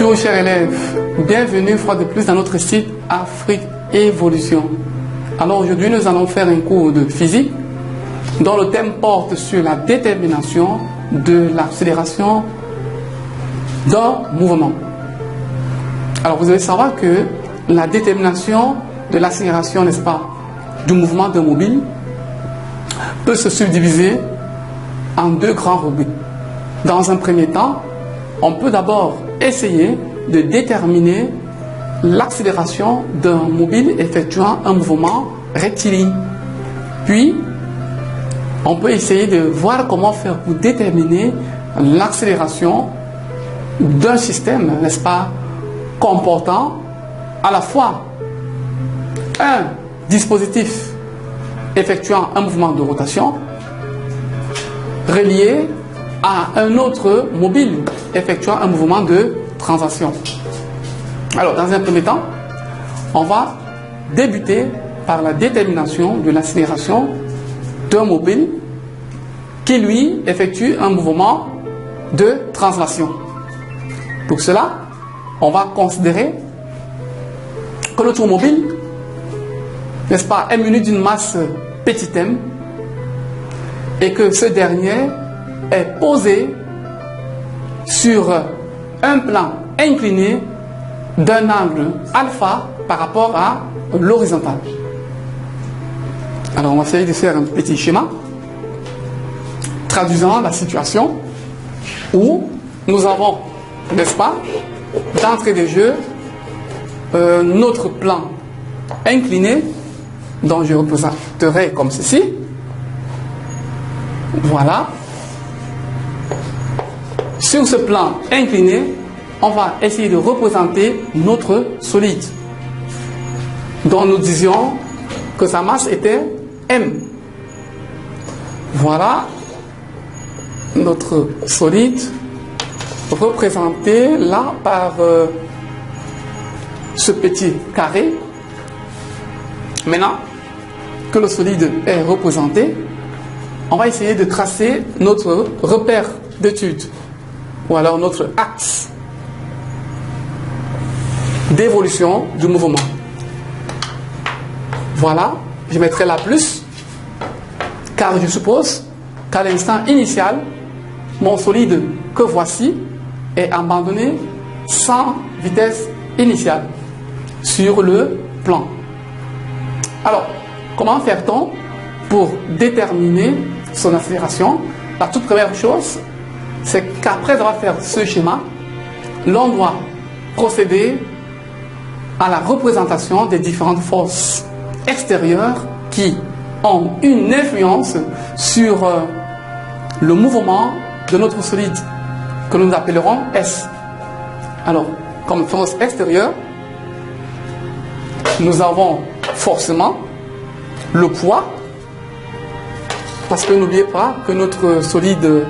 Bonjour chers élèves, bienvenue une fois de plus dans notre site Afrique Évolution. Alors aujourd'hui nous allons faire un cours de physique dont le thème porte sur la détermination de l'accélération d'un mouvement. Alors vous devez savoir que la détermination de l'accélération, n'est-ce pas, du mouvement d'un mobile peut se subdiviser en deux grands rubriques. Dans un premier temps, on peut d'abord essayer de déterminer l'accélération d'un mobile effectuant un mouvement rectiligne. Puis, on peut essayer de voir comment faire pour déterminer l'accélération d'un système, n'est-ce pas, comportant à la fois un dispositif effectuant un mouvement de rotation relié à un autre mobile effectuant un mouvement de translation. Alors, dans un premier temps, on va débuter par la détermination de l'accélération d'un mobile qui, lui, effectue un mouvement de translation. Pour cela, on va considérer que notre mobile, n'est-ce pas, est muni d'une masse petit m et que ce dernier est posé sur un plan incliné d'un angle alpha par rapport à l'horizontale. Alors on va essayer de faire un petit schéma traduisant la situation où nous avons, n'est-ce pas, d'entrée de jeu notre plan incliné dont je représenterai comme ceci. Voilà. Sur ce plan incliné, on va essayer de représenter notre solide, dont nous disions que sa masse était M. Voilà notre solide représenté là par ce petit carré. Maintenant que le solide est représenté, on va essayer de tracer notre repère d'étude ou alors notre axe d'évolution du mouvement. Voilà, je mettrai la plus car je suppose qu'à l'instant initial, mon solide que voici est abandonné sans vitesse initiale sur le plan. Alors, comment fait-on pour déterminer son accélération? La toute première chose, c'est qu'après avoir fait ce schéma, l'on doit procéder à la représentation des différentes forces extérieures qui ont une influence sur le mouvement de notre solide, que nous appellerons S. Alors, comme force extérieure, nous avons forcément le poids, parce que n'oubliez pas que notre solide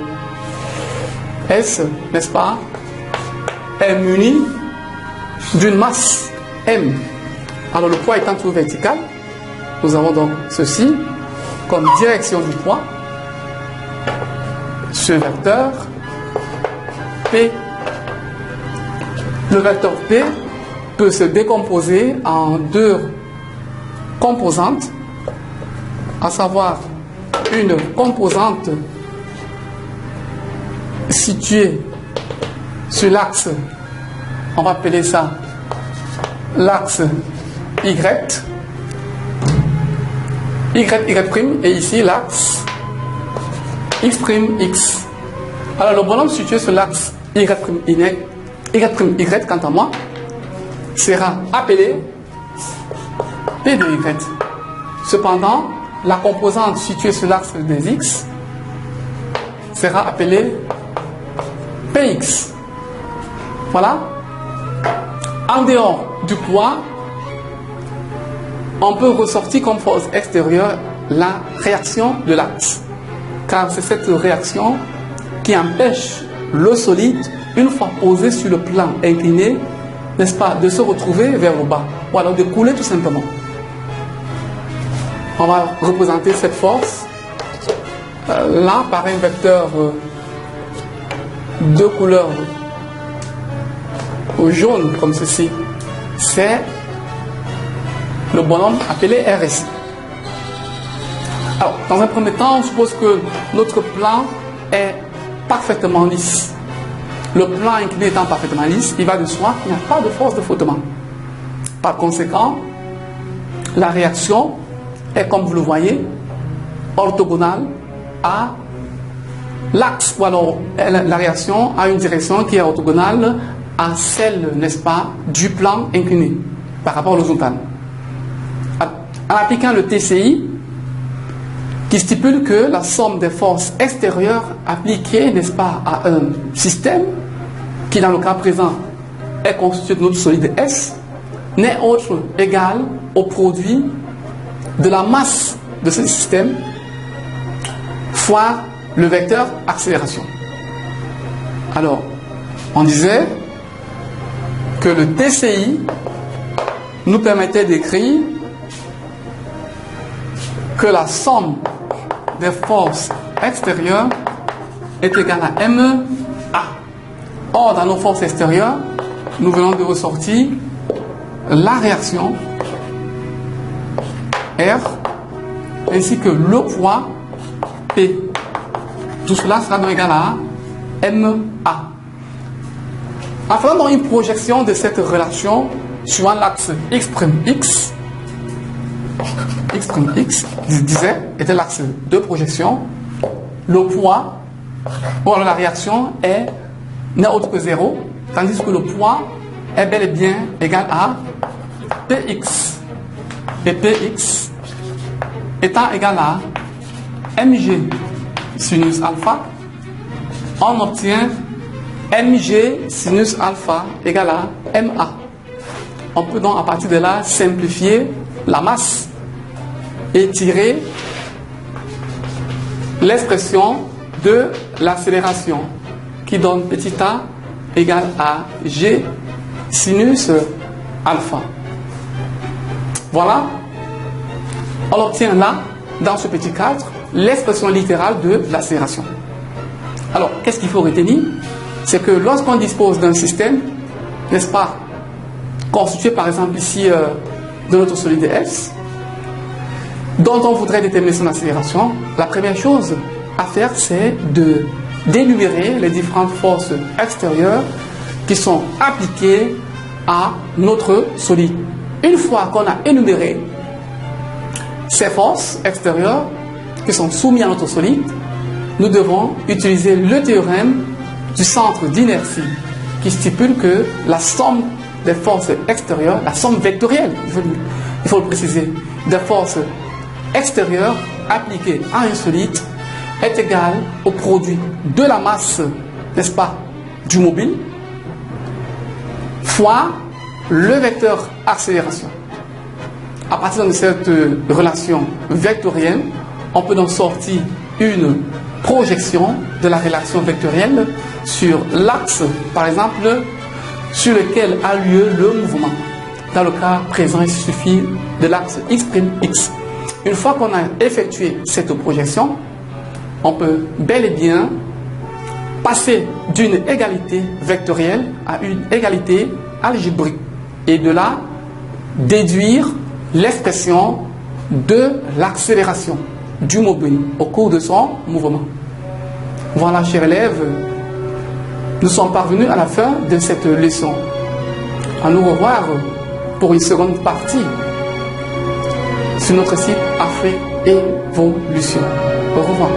S, n'est-ce pas, est muni d'une masse M. Alors le poids étant toujours vertical, nous avons donc ceci comme direction du poids, ce vecteur P. Le vecteur P peut se décomposer en deux composantes, à savoir une composante située sur l'axe, on va appeler ça l'axe Y, Y', et ici l'axe X'. Alors le bonhomme situé sur l'axe Y', quant à moi, sera appelé P de Y. Cependant, la composante située sur l'axe des X sera appelée Px. Voilà. En dehors du poids, on peut ressortir comme force extérieure la réaction de l'axe. Car c'est cette réaction qui empêche le solide, une fois posé sur le plan incliné, n'est-ce pas, de se retrouver vers le bas, ou alors de couler tout simplement. On va représenter cette force là par un vecteur de couleur au jaune comme ceci, c'est le bonhomme appelé RSI. Alors, dans un premier temps, on suppose que notre plan est parfaitement lisse. Le plan incliné étant parfaitement lisse, il va de soi qu'il n'y a pas de force de frottement. Par conséquent, la réaction est, comme vous le voyez, orthogonale à l'axe, ou alors la réaction a une direction qui est orthogonale à celle, n'est-ce pas, du plan incliné par rapport à l'horizontal. En appliquant le TCI, qui stipule que la somme des forces extérieures appliquées, n'est-ce pas, à un système qui, dans le cas présent, est constitué de notre solide S, n'est autre égal au produit de la masse de ce système fois le vecteur accélération. Alors, on disait que le TCI nous permettait d'écrire que la somme des forces extérieures est égale à MA. Or, dans nos forces extérieures, nous venons de ressortir la réaction R ainsi que le poids P. Tout cela sera donc égal à MA. En faisant donc une projection de cette relation suivant l'axe X', X', je disais, était l'axe de projection, le poids, ou alors la réaction n'est autre que 0, tandis que le poids est bel et bien égal à Px. Et Px étant égal à mg sinus alpha, on obtient mg sinus alpha égal à ma. On peut donc à partir de là simplifier la masse et tirer l'expression de l'accélération qui donne petit a égale à g sinus alpha. Voilà, on obtient là, dans ce petit cadre, l'expression littérale de l'accélération. Alors, qu'est-ce qu'il faut retenir? C'est que lorsqu'on dispose d'un système, n'est-ce pas, constitué par exemple ici de notre solide S, dont on voudrait déterminer son accélération, la première chose à faire, c'est d'énumérer les différentes forces extérieures qui sont appliquées à notre solide. Une fois qu'on a énuméré ces forces extérieures qui sont soumises à notre solide, nous devons utiliser le théorème du centre d'inertie qui stipule que la somme des forces extérieures, la somme vectorielle, il faut le préciser, des forces extérieures appliquées à un solide est égale au produit de la masse, n'est-ce pas, du mobile fois le vecteur accélération. À partir de cette relation vectorielle, on peut donc sortir une projection de la relation vectorielle sur l'axe, par exemple, sur lequel a lieu le mouvement. Dans le cas présent, il suffit de l'axe X'. Une fois qu'on a effectué cette projection, on peut bel et bien passer d'une égalité vectorielle à une égalité algébrique et de là déduire l'expression de l'accélération du mobile au cours de son mouvement. Voilà, chers élèves, nous sommes parvenus à la fin de cette leçon. À nous revoir pour une seconde partie sur notre site Afrique Évolution. Au revoir.